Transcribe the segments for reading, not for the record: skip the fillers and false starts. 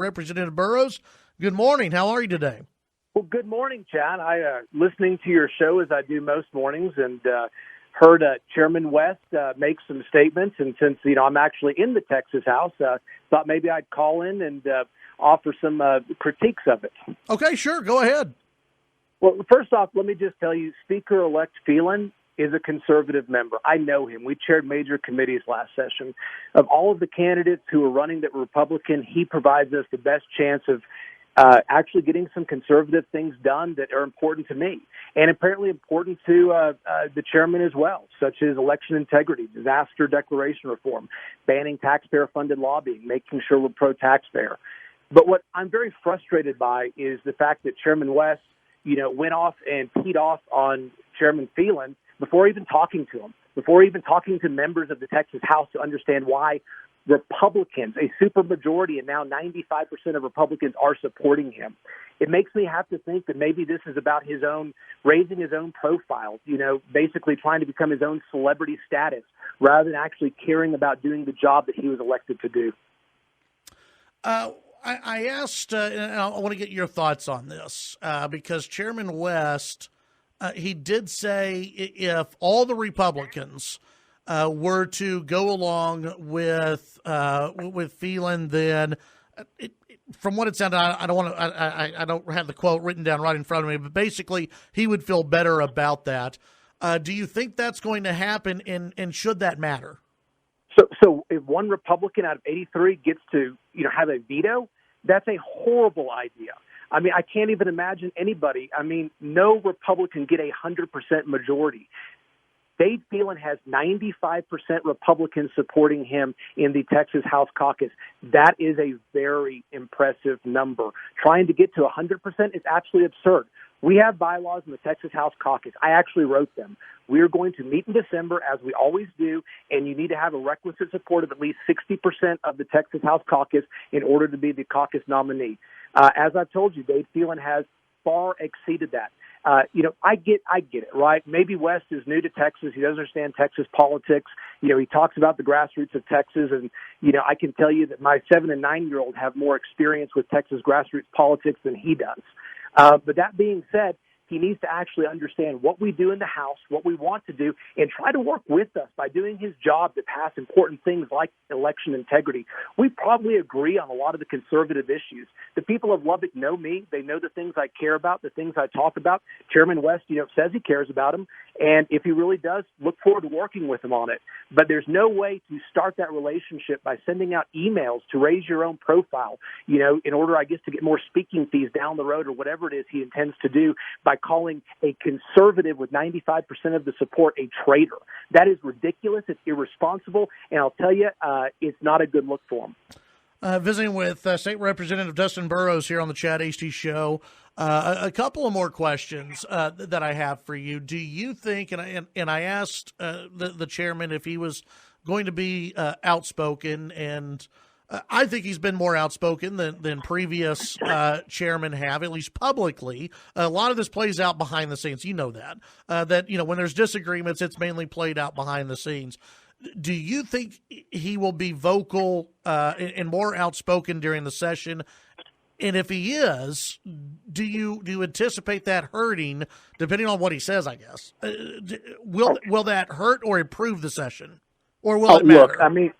Representative Burrows. Good morning. How are you today? Well, good morning, Chad. I listening to your show as I do most mornings, and heard Chairman West make some statements. And since I'm actually in the Texas House, thought maybe I'd call in and offer some critiques of it. Okay, sure. Go ahead. Well, first off, let me just tell you, Speaker-elect Phelan is a conservative member. I know him. We chaired major committees last session. Of all of the candidates who are running that were Republican, he provides us the best chance of actually getting some conservative things done that are important to me and apparently important to the chairman as well, such as election integrity, disaster declaration reform, banning taxpayer-funded lobbying, making sure we're pro-taxpayer. But what I'm very frustrated by is the fact that Chairman West, went off and teed off on Chairman Phelan before even talking to him, before even talking to members of the Texas House to understand why Republicans, a supermajority, and now 95% of Republicans are supporting him. It makes me have to think that maybe this is about his own, raising his own profile, basically trying to become his own celebrity status rather than actually caring about doing the job that he was elected to do. I asked, and I want to get your thoughts on this, because Chairman West, he did say if all the Republicans were to go along with Phelan, then from what it sounded, I don't have the quote written down right in front of me, but basically he would feel better about that. Do you think that's going to happen, and should that matter? So if one Republican out of 83 gets to, have a veto, that's a horrible idea. I mean, I can't even imagine anybody. I mean, no Republican get 100% majority. Dade Phelan has 95% Republicans supporting him in the Texas House caucus. That is a very impressive number. Trying to get to 100% is absolutely absurd. We have bylaws in the Texas House caucus. I actually wrote them. We are going to meet in December, as we always do, and you need to have a requisite support of at least 60% of the Texas House caucus in order to be the caucus nominee. As I've told you, Dade Phelan has far exceeded that. I get it, right? Maybe West is new to Texas. He doesn't understand Texas politics. He talks about the grassroots of Texas, and, I can tell you that my 7- and 9-year-old have more experience with Texas grassroots politics than he does. But that being said, he needs to actually understand what we do in the House, what we want to do, and try to work with us by doing his job to pass important things like election integrity. We probably agree on a lot of the conservative issues. The people of Lubbock know me. They know the things I care about, the things I talk about. Chairman West, says he cares about them. And if he really does, look forward to working with him on it. But there's no way to start that relationship by sending out emails to raise your own profile, in order, I guess, to get more speaking fees down the road or whatever it is he intends to do by calling a conservative with 95% of the support a traitor. That is ridiculous. It's irresponsible. And I'll tell you, it's not a good look for him. Visiting with State Representative Dustin Burrows here on the Chad Hasty Show. A couple of more questions that I have for you. Do you think, and I asked the chairman if he was going to be outspoken, and I think he's been more outspoken than previous chairmen have, at least publicly. A lot of this plays out behind the scenes. You know that. When there's disagreements, it's mainly played out behind the scenes. Do you think he will be vocal and more outspoken during the session? And if he is, do you anticipate that hurting, depending on what he says, I guess? Will that hurt or improve the session? Or will it matter? Look, I mean,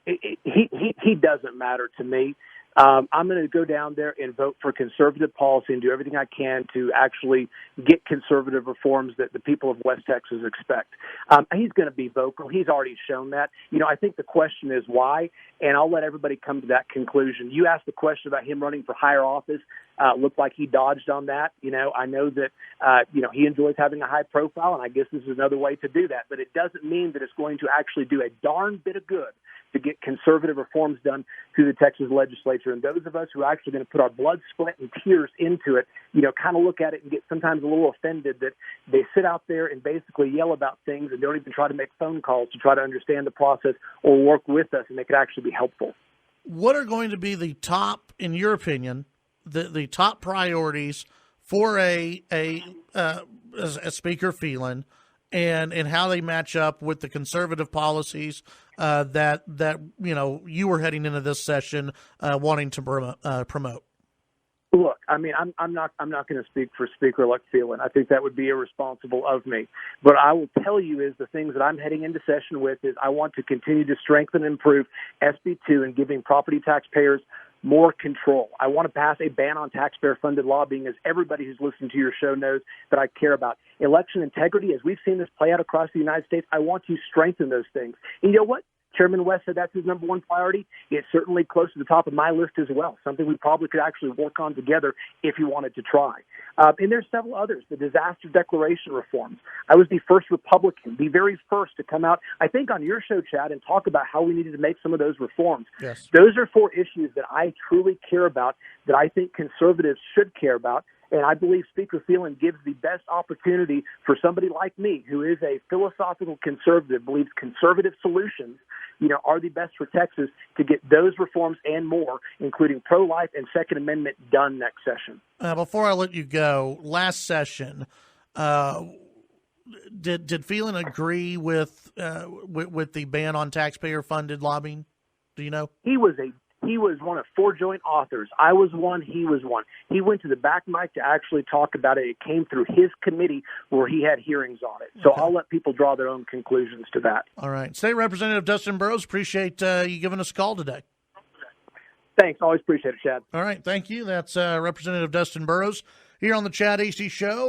he doesn't matter to me. I'm going to go down there and vote for conservative policy and do everything I can to actually get conservative reforms that the people of West Texas expect. He's going to be vocal. He's already shown that. I think the question is why, and I'll let everybody come to that conclusion. You asked the question about him running for higher office. Looked like he dodged on that. I know that, he enjoys having a high profile, and I guess this is another way to do that. But it doesn't mean that it's going to actually do a darn bit of good to get conservative reforms done through the Texas legislature. And those of us who are actually going to put our blood, sweat, and tears into it, kind of look at it and get sometimes a little offended that they sit out there and basically yell about things and don't even try to make phone calls to try to understand the process or work with us and make it actually be helpful. What are going to be the top, in your opinion, the top priorities for a Speaker Phelan and how they match up with the conservative policies that you were heading into this session wanting to promote? Look, I mean, I'm not going to speak for Speaker-elect Phelan. I think that would be irresponsible of me. But I will tell you is the things that I'm heading into session with is I want to continue to strengthen and improve SB2 and giving property taxpayers more control. I want to pass a ban on taxpayer-funded lobbying, as everybody who's listened to your show knows that I care about. Election integrity, as we've seen this play out across the United States, I want to strengthen those things. And you know what? Chairman West said that's his number one priority. It's certainly close to the top of my list as well, something we probably could actually work on together if you wanted to try. And there's several others, the disaster declaration reforms. I was the first Republican, the very first to come out, I think, on your show, Chad, and talk about how we needed to make some of those reforms. Yes. Those are 4 issues that I truly care about, that I think conservatives should care about. And I believe Speaker Phelan gives the best opportunity for somebody like me, who is a philosophical conservative, believes conservative solutions, are the best for Texas, to get those reforms and more, including pro-life and Second Amendment, done next session. Before I let you go, last session, did Phelan agree with the ban on taxpayer-funded lobbying? Do you know? He was one of 4 joint authors. I was one. He was one. He went to the back mic to actually talk about it. It came through his committee where he had hearings on it. So I'll let people draw their own conclusions to that. All right. State Representative Dustin Burrows, appreciate you giving us a call today. Thanks. Always appreciate it, Chad. All right. Thank you. That's Representative Dustin Burrows here on the Chad Hasty Show.